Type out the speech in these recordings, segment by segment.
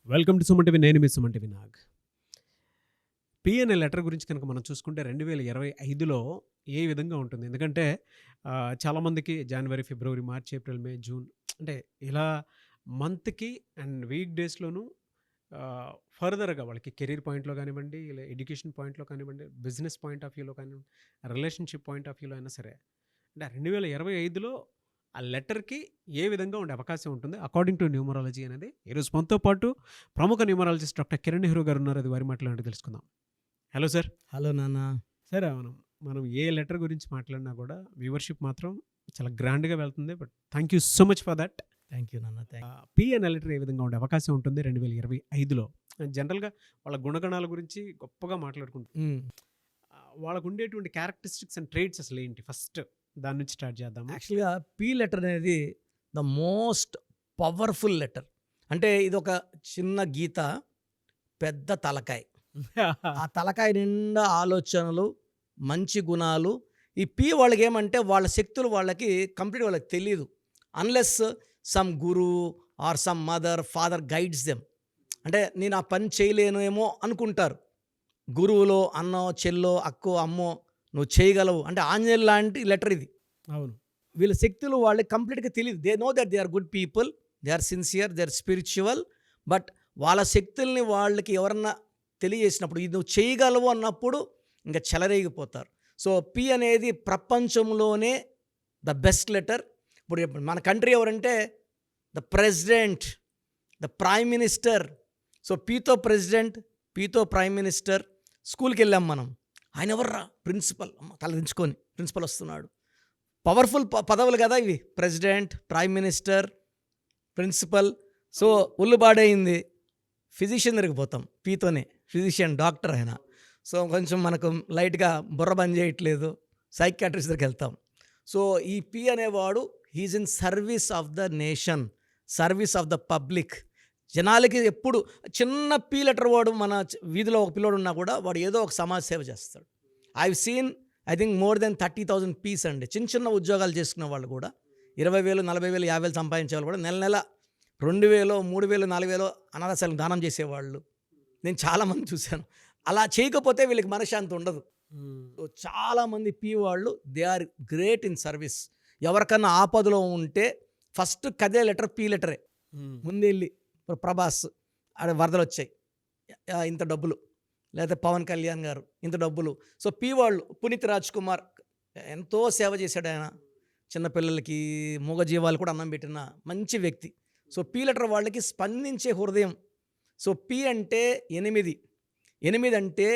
Welcome to Suman TV. నేను మీ Suman TV Nag. P అనే letter గురించి కనుక మనం చూసుకుంటే 2025లో ఏ విధంగా ఉంటుంది? ఎందుకంటే చాలామందికి జనవరి, ఫిబ్రవరి, మార్చ్, ఏప్రిల్, మే, జూన్ అంటే ఇలా మంత్‌కి అండ్ వీక్ డేస్‌లోనూ ఫర్దర్‌గా వాళ్ళకి కెరీర్ పాయింట్‌లో కానివ్వండి, ఇలా ఎడ్యుకేషన్ పాయింట్‌లో కానివ్వండి, బిజినెస్ పాయింట్ ఆఫ్ వ్యూలో కానివ్వండి, రిలేషన్‌షిప్ పాయింట్ ఆఫ్ వ్యూలో అయినా సరే, అంటే 2025లో ఆ లెటర్‌కి ఏ విధంగా ఉండే అవకాశం ఉంటుంది అకార్డింగ్ టు న్యూమరాలజీ అనేది ఈరోజు మనతో పాటు ప్రముఖ న్యూమరాలజిస్ట్ డాక్టర్ కిరణ్ నెహ్రూ గారు ఉన్నారు. అది వారి మాటలో ఏంటో తెలుసుకుందాం. Hello sir. హలో నాన్న. సార్ మనం ఏ లెటర్ గురించి మాట్లాడినా కూడా వ్యూవర్‌షిప్ మాత్రం చాలా గ్రాండ్‌గా వెళ్తుంది. But thank you so much for that. Thank you నాన్న. పి అనే లెటర్ ఏ విధంగా ఉండే అవకాశం ఉంటుంది 2025లో? జనరల్గా వాళ్ళ గుణగణాల గురించి గొప్పగా మాట్లాడుకుంటాం. వాళ్ళకు ఉండేటువంటి క్యారెక్టరిస్టిక్స్ అండ్ ట్రేట్స్ అసలు ఏంటి? ఫస్ట్ దాని నుంచి స్టార్ట్ చేద్దాము. యాక్చువల్గా పి లెటర్ అనేది ద మోస్ట్ పవర్ఫుల్ లెటర్. అంటే ఇది ఒక చిన్న గీత, పెద్ద తలకాయ. ఆ తలకాయ నిండా ఆలోచనలు, మంచి గుణాలు. ఈ పి వాళ్ళకి ఏమంటే వాళ్ళ శక్తులు వాళ్ళకి కంప్లీట్ వాళ్ళకి తెలియదు unless some guru or some mother father guides them. అంటే నేను ఆ పని చేయలేను ఏమో అనుకుంటారు. గురువులో అన్నో చెల్లో అక్కో అమ్మో నువ్వు చేయగలవు అంటే ఆంజనేయులు లాంటి లెటర్ ఇది. అవును. వీళ్ళ శక్తులు వాళ్ళకి కంప్లీట్గా తెలియదు. They know that they are good people, they are sincere, they are spiritual. But వాళ్ళ శక్తుల్ని వాళ్ళకి ఎవరన్నా తెలియజేసినప్పుడు ఇది నువ్వు చేయగలవు అన్నప్పుడు ఇంకా చెలరేగిపోతారు. సో పి అనేది ప్రపంచంలోనే ద బెస్ట్ లెటర్. ఇప్పుడు మన కంట్రీ ఎవరంటే the president, the prime minister. So పీతో ప్రెసిడెంట్, పీతో ప్రైమ్ మినిస్టర్. స్కూల్కి వెళ్ళాం మనం, ఆయన ఎవర్రా? ప్రిన్సిపల్. అమ్మ తల దించుకొని ప్రిన్సిపల్ వస్తున్నాడు. పవర్ఫుల్ పదవులు కదా ఇవి, president, prime minister, principal. So ఒళ్ళు బాడైంది, ఫిజిషియన్ దగ్గరికి పోతాం పీతోనే. ఫిజిషియన్ డాక్టర్ ఆయన. సో కొంచెం మనకు లైట్గా బుర్ర బంద్ చేయట్లేదు, సైకియాట్రిస్ట్ దగ్గరికి వెళ్తాం. సో ఈ పి అనేవాడు he's in service of the nation, service of the public. జనాలకి ఎప్పుడు చిన్న పీ లెటర్ వాడు మన వీధిలో ఒక పిల్లోడు ఉన్నా కూడా వాడు ఏదో ఒక సమాజ సేవ చేస్తాడు. I seen I think more than 30,000 Ps అండి. చిన్న చిన్న ఉద్యోగాలు చేసుకునే వాళ్ళు కూడా 20,000, 40,000, 50,000 సంపాదించే వాళ్ళు కూడా నెల నెల 2,000, 3,000, 4,000 అనాథాశ్రమాలకు దానం చేసేవాళ్ళు నేను చాలామంది చూశాను. అలా చేయకపోతే వీళ్ళకి మనశ్శాంతి ఉండదు. సో చాలామంది పీ వాళ్ళు they are great in service. ఎవరికన్నా ఆపదలో ఉంటే ఫస్ట్ కదే లెటర్ పీ లెటరే. ముందెళ్ళి ప్రభాస్ ఆడ వరదలు వచ్చాయి, ఇంత డబ్బులు, లేదా పవన్ కళ్యాణ్ గారు ఇంత డబ్బులు. సో పీ వాళ్ళు, పునీత్ రాజ్ కుమార్ ఎంతో సేవ చేశాడు ఆయన. చిన్నపిల్లలకి, మూగజీవాలు కూడా అన్నం పెట్టిన మంచి వ్యక్తి. సో పీ లెటర్ వాళ్ళకి స్పందించే హృదయం. సో పి అంటే 8, 8 అంటే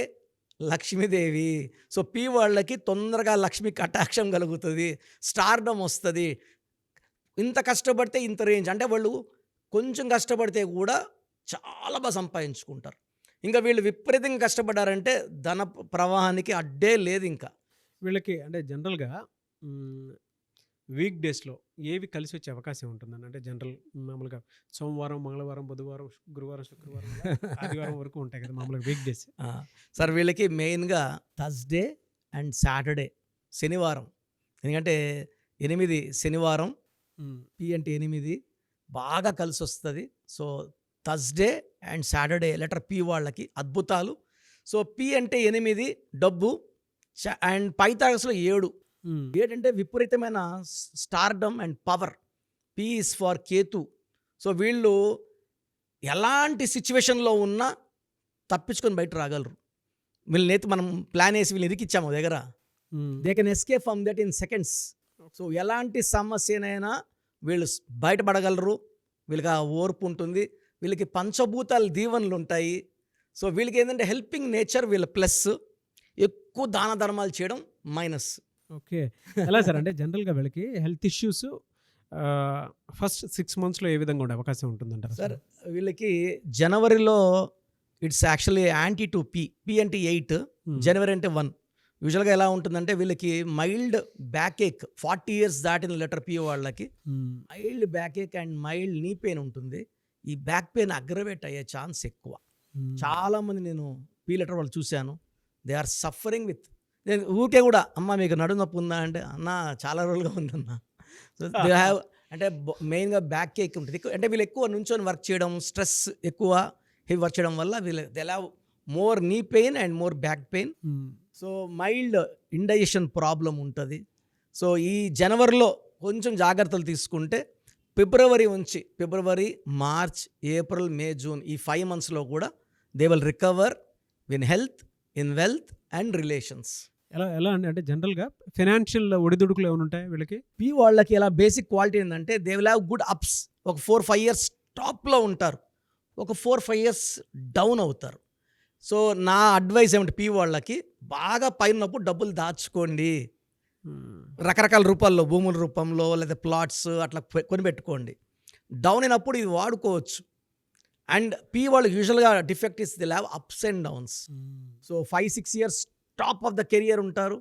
లక్ష్మీదేవి. సో పి వాళ్ళకి తొందరగా లక్ష్మి కటాక్షం కలుగుతుంది, స్టార్డమ్ వస్తుంది. ఇంత కష్టపడితే ఇంత రేంజ్ అంటే వాళ్ళు కొంచెం కష్టపడితే కూడా చాలా బాగా సంపాదించుకుంటారు. ఇంకా వీళ్ళు విపరీతంగా కష్టపడ్డారంటే ధన ప్రవాహానికి అడ్డే లేదు. ఇంకా వీళ్ళకి అంటే జనరల్గా వీక్ డేస్లో ఏవి కలిసి వచ్చే అవకాశం ఉంటుందని? అంటే జనరల్ మామూలుగా సోమవారం, మంగళవారం, బుధవారం, గురువారం, శుక్రవారం, ఆదివారం వరకు ఉంటాయి కదా మామూలుగా వీక్ డేస్. సార్ వీళ్ళకి మెయిన్గా థర్స్డే అండ్ సాటర్డే, శనివారం. ఎందుకంటే 8 శనివారం, పి అంటే 8 బాగా కలిసి వస్తుంది. So Thursday and Saturday letter P వాళ్ళకి అద్భుతాలు. సో పి అంటే 8 డబ్బు, అండ్ పైథాగరస్లో 7. 7 అంటే విపరీతమైన stardom and power. P is for Ketu. So వీళ్ళు ఎలాంటి సిచ్యువేషన్లో ఉన్నా తప్పించుకొని బయట రాగలరు. వీళ్ళనైతే మనం ప్లాన్ వేసి వీళ్ళని ఇరికిచ్చాము దగ్గర, they can escape from that in seconds. So ఎలాంటి సమస్యనైనా వీళ్ళు బయటపడగలరు. వీళ్ళకి ఆ ఓర్పు ఉంటుంది. వీళ్ళకి పంచభూతాల దీవెనలు ఉంటాయి. సో వీళ్ళకి ఏంటంటే హెల్పింగ్ నేచర్ వీళ్ళ ప్లస్, ఎక్కువ దాన ధర్మాలు చేయడం మైనస్. ఓకే. ఎలా సార్ అంటే జనరల్గా వీళ్ళకి హెల్త్ ఇష్యూస్ ఫస్ట్ 6 monthsలో ఏ విధంగా ఉండే అవకాశం ఉంటుందంటారు సార్? వీళ్ళకి జనవరిలో it's actually anti to P. P అంటే 8, జనవరి అంటే 1. యూజువల్గా ఎలా ఉంటుందంటే వీళ్ళకి మైల్డ్ బ్యాక్ ఏక్, 40 years దాటిన లెటర్ పి వాళ్ళకి mild back ache and mild knee pain ఉంటుంది. ఈ బ్యాక్ పెయిన్ అగ్రవేట్ అయ్యే ఛాన్స్ ఎక్కువ. చాలామంది నేను పి లెటర్ వాళ్ళు చూశాను, దే ఆర్ సఫరింగ్ విత్. ఊరికే కూడా అమ్మ మీకు నడుము నొప్పి ఉందా అంటే, అన్న చాలా రోజులుగా ఉందన్న. సో దే హ్యావ్ అంటే మెయిన్గా బ్యాక్ ఏక్ ఉంటుంది. అంటే వీళ్ళు ఎక్కువ నుంచొని వర్క్ చేయడం, స్ట్రెస్ ఎక్కువ హెవీ వర్క్ చేయడం వల్ల వీళ్ళు they have more knee pain and more back pain. So mild indigestion problem ఉంటుంది. సో ఈ జనవరిలో కొంచెం జాగ్రత్తలు తీసుకుంటే ఫిబ్రవరి, మార్చ్, ఏప్రిల్, మే, జూన్ ఈ 5 monthsలో కూడా they will recover in health, in wealth and relations. ఎలా అండి? అంటే జనరల్గా ఫైనాన్షియల్ ఒడిదుడుకులు ఏమైనా ఉంటాయి వీళ్ళకి? పీ వాళ్ళకి ఎలా బేసిక్ క్వాలిటీ ఏంటంటే they will have good ups. ఒక 4-5 years టాప్లో ఉంటారు, ఒక 4-5 years డౌన్ అవుతారు. సో నా అడ్వైస్ ఏమిటి పీ వాళ్ళకి, బాగా పైన ఉన్నప్పుడు డబ్బులు దాచుకోండి, రకరకాల రూపాల్లో, భూముల రూపంలో లేదా ప్లాట్స్ అట్లా కొనిపెట్టుకోండి. డౌన్ అయినప్పుడు ఇది వాడుకోవచ్చు. అండ్ పీ వాళ్ళు యూజువల్గా defect is they have ups and downs. So 5-6 years top of the career ఉంటారు.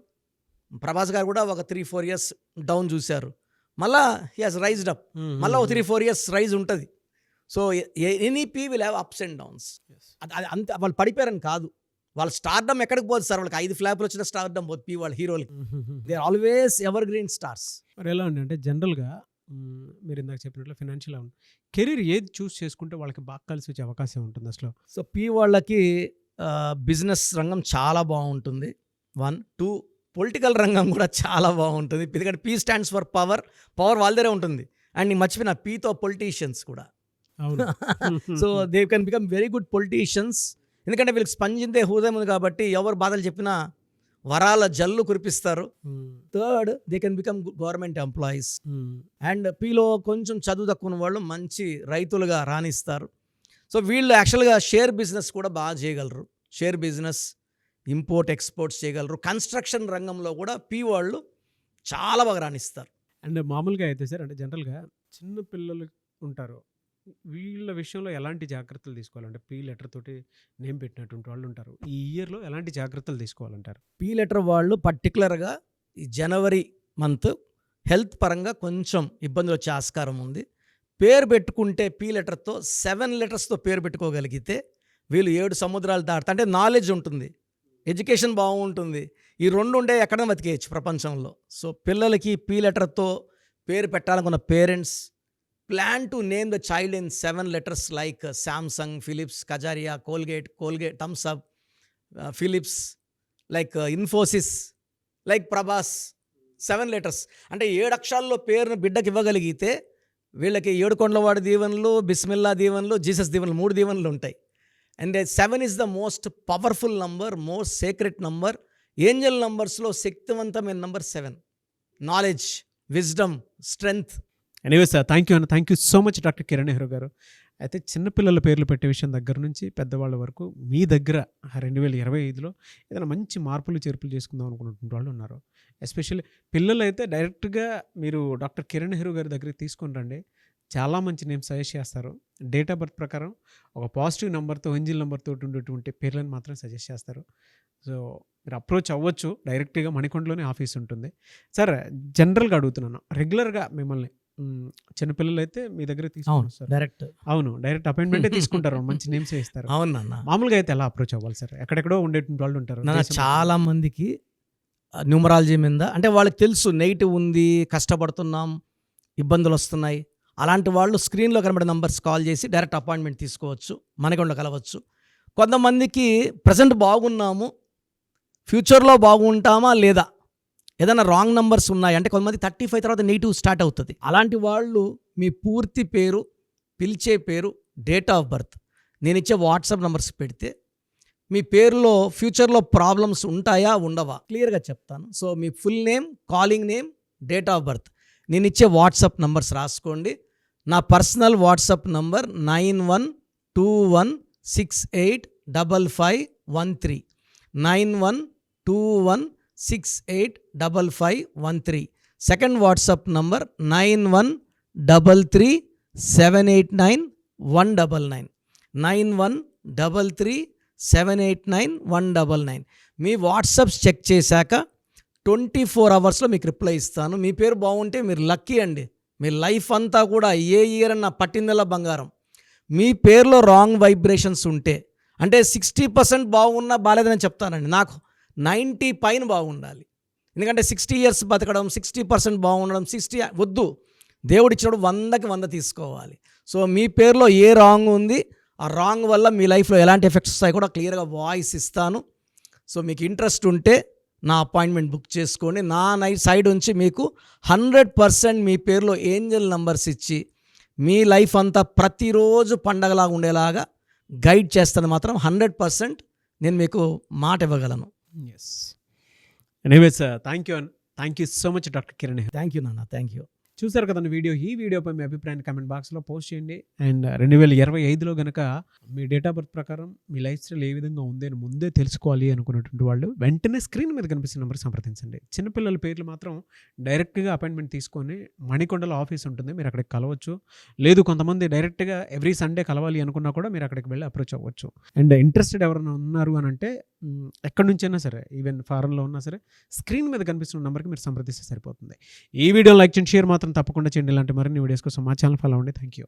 ప్రభాస్ గారు కూడా ఒక 3-4 years డౌన్ చూశారు, మళ్ళా హీ హాజ్ రైజ్డ్ అప్, మళ్ళీ ఒక 3-4 years రైజ్ ఉంటుంది. So any P will have ups and downs. అది అంతే, వాళ్ళు పడిపోయారని కాదు, వాళ్ళ స్టార్డమ్ ఎక్కడికి పోదు సార్, వాళ్ళకి 5 ఫ్లాప్లు వచ్చిన స్టార్డమ్ పోదు పీ వాళ్ళ హీరోలకి. They are always evergreen stars. మరి ఎలా అండి? అంటే జనరల్గా మీరు ఇందాక చెప్పినట్లు ఫైనాన్షియల్ కెరీర్ ఏది చూస్ చేసుకుంటే వాళ్ళకి బాగా కలిసి వచ్చే అవకాశం ఉంటుంది అసలు? సో పీ వాళ్ళకి బిజినెస్ రంగం చాలా బాగుంటుంది. 1, 2 పొలిటికల్ రంగం కూడా చాలా బాగుంటుంది. ఎందుకంటే పీ స్టాండ్స్ ఫర్ పవర్ వాళ్ళదే ఉంటుంది. అండ్ నేను మర్చిపోయిన పీతో పొలిటీషియన్స్ కూడా. అవును. So they can become very good politicians. ఎందుకంటే వీళ్ళకి స్పంజిందే హృదయం ఉంది కాబట్టి ఎవరు బాధలు చెప్పినా వరాల జల్లు కురిపిస్తారు. 3rd they can become government employees. And పీలో కొంచెం చదువు తక్కువ వాళ్ళు మంచి రైతులుగా రాణిస్తారు. సో వీళ్ళు యాక్చువల్గా షేర్ బిజినెస్ కూడా బాగా చేయగలరు. షేర్ బిజినెస్, ఇంపోర్ట్ ఎక్స్పోర్ట్స్ చేయగలరు. కన్స్ట్రక్షన్ రంగంలో కూడా పీ వాళ్ళు చాలా బాగా రాణిస్తారు. అండ్ మామూలుగా అయితే సార్, అంటే జనరల్గా చిన్న పిల్లలు ఉంటారు, వీళ్ళ విషయంలో ఎలాంటి జాగ్రత్తలు తీసుకోవాలంటే పీ లెటర్ తోటి నేమ్ పెట్టినటువంటి వాళ్ళు ఉంటారు, ఈ ఇయర్లో ఎలాంటి జాగ్రత్తలు తీసుకోవాలంటారు? పీ లెటర్ వాళ్ళు పర్టికులర్గా ఈ జనవరి మంత్ హెల్త్ పరంగా కొంచెం ఇబ్బందులు వచ్చే ఆస్కారం ఉంది. పేరు పెట్టుకుంటే పీ లెటర్తో 7 letersతో పేరు పెట్టుకోగలిగితే వీళ్ళు 7 సముద్రాలు దాటుతా. అంటే నాలెడ్జ్ ఉంటుంది, ఎడ్యుకేషన్ బాగుంటుంది, ఈ 2 ఉండే ఎక్కడైనా బతికేయచ్చు ప్రపంచంలో. సో పిల్లలకి పీ లెటర్తో పేరు పెట్టాలనుకున్న parents plan to name the child in 7 letters like Samsung, Philips, Kajaria, Colgate, Thums Up, Philips, like Infosys, like Prabhas. 7 letters అంటే 7 అక్షరాల్లో పేరును బిడ్డకి ఇవ్వగలిగితే వీళ్ళకి 7 కొండలవాడి దీవెనలు, బిస్మిల్లా దీవెనలు, జీసస్ దీవెనలు, 3 దీవెనలు ఉంటాయి. And 7 is the most powerful number, most secret number. Angel నంబర్స్లో శక్తివంతమైన number 7. Knowledge, wisdom, strength. Anyway sir, thank you so much doctor Kiran Nehru garu. అయితే చిన్నపిల్లల పేర్లు పెట్టే విషయం దగ్గర నుంచి పెద్దవాళ్ళ వరకు మీ దగ్గర 2025లో ఏదైనా మంచి మార్పులు చేర్పులు చేసుకుందాం అనుకున్నటువంటి వాళ్ళు ఉన్నారు. ఎస్పెషల్లీ పిల్లలు అయితే డైరెక్ట్గా మీరు డాక్టర్ కిరణ్ నెహ్రూ గారి దగ్గరికి తీసుకొని రండి, చాలా మంచి నేమ్ సజెస్ట్ చేస్తారు. డేట్ ఆఫ్ బర్త్ ప్రకారం ఒక పాజిటివ్ నెంబర్తో, ఏంజిల్ నెంబర్తో ఉండేటువంటి పేర్లను మాత్రం సజెస్ట్ చేస్తారు. సో మీరు అప్రోచ్ అవ్వచ్చు, డైరెక్ట్గా మణికొండలోనే ఆఫీస్ ఉంటుంది. సార్ జనరల్గా అడుగుతున్నాను, రెగ్యులర్గా మిమ్మల్ని చిన్నపిల్లలు అయితే మీ దగ్గర తీసుకుంటారు డైరెక్ట్? అవును, డైరెక్ట్ అపాయింట్మెంటే తీసుకుంటారు, మంచి నేమ్స్ ఇస్తారు. అవునన్నా. మామూలుగా అయితే ఎలా అప్రోచ్ అవ్వాలి సార్? ఎక్కడెక్కడో ఉండే వాళ్ళు ఉంటారు. చాలా మందికి న్యూమరాలజీ మీద అంటే వాళ్ళకి తెలుసు నెగిటివ్ ఉంది, కష్టపడుతున్నాం, ఇబ్బందులు వస్తున్నాయి. అలాంటి వాళ్ళు స్క్రీన్లో కనబడే నంబర్స్ కాల్ చేసి డైరెక్ట్ అపాయింట్మెంట్ తీసుకోవచ్చు, మనకుండా కలవచ్చు. కొంతమందికి ప్రజెంట్ బాగున్నాము, ఫ్యూచర్లో బాగుంటామా లేదా, ఏదైనా రాంగ్ నంబర్స్ ఉన్నాయి అంటే కొంతమంది 35 తర్వాత నెగిటివ్ స్టార్ట్ అవుతుంది. అలాంటి వాళ్ళు మీ పూర్తి పేరు, పిలిచే పేరు, డేట్ ఆఫ్ బర్త్, నేను ఇచ్చే వాట్సాప్ నంబర్స్ పెడితే మీ పేరులో ఫ్యూచర్లో ప్రాబ్లమ్స్ ఉంటాయా ఉండవా క్లియర్గా చెప్తాను. So me full name, calling name, date of birth, నేను ఇచ్చే వాట్సాప్ నంబర్స్ రాసుకోండి. నా personal WhatsApp number 9121685513, 9121685513. Second WhatsApp number 9133789199, 9133789199. మీ వాట్సాప్స్ చెక్ చేశాక 24 అవర్స్లో మీకు రిప్లై ఇస్తాను. మీ పేరు బాగుంటే మీరు లక్కీ అండి. మీ లైఫ్ అంతా కూడా ఏ ఇయర్ అన్న పట్టిందల్లా బంగారం. మీ పేరులో రాంగ్ వైబ్రేషన్స్ ఉంటే అంటే 60% బాగున్నా బాలేదని చెప్తానండి. నాకు 90 పైన బాగుండాలి. ఎందుకంటే 60 years బతకడం, 60% బాగుండడం, 60 వద్దు. దేవుడు ఇచ్చినప్పుడు 100కి 100 తీసుకోవాలి. సో మీ పేరులో ఏ రాంగ్ ఉంది, ఆ రాంగ్ వల్ల మీ లైఫ్లో ఎలాంటి ఎఫెక్ట్స్ వస్తాయి కూడా క్లియర్గా వాయిస్ ఇస్తాను. సో మీకు ఇంట్రెస్ట్ ఉంటే నా అపాయింట్మెంట్ బుక్ చేసుకోండి. నా సైడ్ నుంచి మీకు 100% మీ పేరులో ఏంజల్ నంబర్స్ ఇచ్చి మీ లైఫ్ అంతా ప్రతిరోజు పండగలాగా ఉండేలాగా గైడ్ చేస్తాను. మాత్రం 100% నేను మీకు మాట ఇవ్వగలను. Yes. Anyways thank you so much doctor Kiran. Thank you నాన్న, థ్యాంక్ యూ. చూసారు కదండి వీడియో. ఈ వీడియోపై మీ అభిప్రాయాన్ని కామెంట్ బాక్స్లో పోస్ట్ చేయండి. అండ్ 2025లో కనుక మీ డేట్ ఆఫ్ బర్త్ ప్రకారం మీ లైఫ్ స్టైల్ ఏ విధంగా ఉంది అని ముందే తెలుసుకోవాలి అనుకున్నటువంటి వాళ్ళు వెంటనే స్క్రీన్ మీద కనిపిస్తున్న నెంబర్ సంప్రదించండి. చిన్నపిల్లల పేర్లు మాత్రం డైరెక్ట్గా అపాయింట్మెంట్ తీసుకొని మణికొండలో ఆఫీస్ ఉంటుంది, మీరు అక్కడికి కలవచ్చు. లేదు కొంతమంది డైరెక్ట్గా ఎవ్రీ సండే కలవాలి అనుకున్నా కూడా మీరు అక్కడికి వెళ్ళి అప్రోచ్ అవ్వచ్చు. అండ్ ఇంట్రెస్టెడ్ ఎవరైనా ఉన్నారు అని అంటే ఎక్కడి నుంచైనా సరే, ఈవెన్ ఫారెన్లో ఉన్నా సరే, స్క్రీన్ మీద కనిపిస్తున్న నెంబర్కి మీరు సంప్రదిస్తే సరిపోతుంది. ఈ వీడియో లైక్ చేయండి, షేర్ మాత్రం తప్పకుండా చేయండి. ఇలాంటి మరిన్ని వీడియోస్ కోసం మా ఛానల్ ఫాలో అవ్వండి. Thank you.